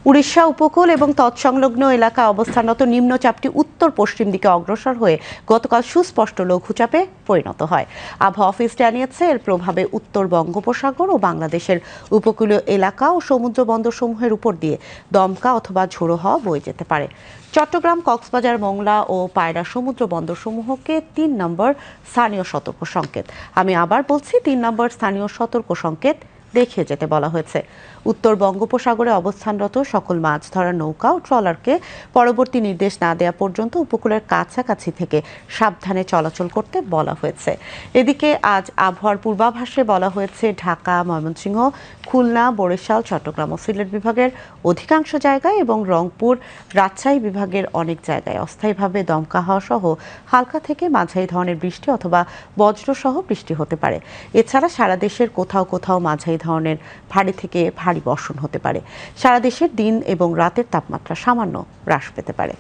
উড়িষ্যা উপকূল এবং তৎসংলগ্ন এলাকায় অবস্থানরত নিম্নচাপটি উত্তর পশ্চিম দিকে অগ্রসর হয়ে গতকাল সুস্পষ্ট লঘুচাপে পরিণত হয়। আবহাওয়া অফিস জানিয়েছে, এর প্রভাবে উত্তর বঙ্গোপসাগর ও বাংলাদেশের উপকূলীয় এলাকা ও সমুদ্র বন্দরসমূহের উপর দিয়ে দমকা অথবা ঝোড়ো হাওয়া বয়ে যেতে পারে। চট্টগ্রাম, কক্সবাজার, মোংলা ও পায়রা সমুদ্র বন্দরসমূহকে ৩ নম্বর স্থানীয় সতর্ক সংকেত, আমি আবার বলছি ৩ নম্বর স্থানীয় সতর্ক সংকেত দেখিয়ে যেতে বলা হয়েছে। উত্তর বঙ্গোপসাগরে অবস্থানরত সকল মাছ ধরার নৌকা ও ট্রলারকে পরবর্তী নির্দেশ না দেওয়া পর্যন্ত উপকূলের কাছাকাছি থেকে সাবধানে চলাচল করতে বলা হয়েছে। এদিকে আজ আবহাওয়ার পূর্বাভাসে বলা হয়েছে, ঢাকা, ময়মনসিংহ, খুলনা, বরিশাল, চট্টগ্রাম ও সিলেট বিভাগের অধিকাংশ জায়গায় এবং রংপুর, রাজশাহী বিভাগের অনেক জায়গায় অস্থায়ীভাবে দমকা হাওয়া সহ হালকা থেকে মাঝারি ধরনের বৃষ্টি অথবা বজ্রসহ বৃষ্টি হতে পারে। এছাড়া সারা দেশের কোথাও কোথাও মাঝারি ধরনের ভারী থেকে ভারী বর্ষণ হতে পারে। সারা দেশের দিন এবং রাতের তাপমাত্রা সামান্য হ্রাস পেতে পারে।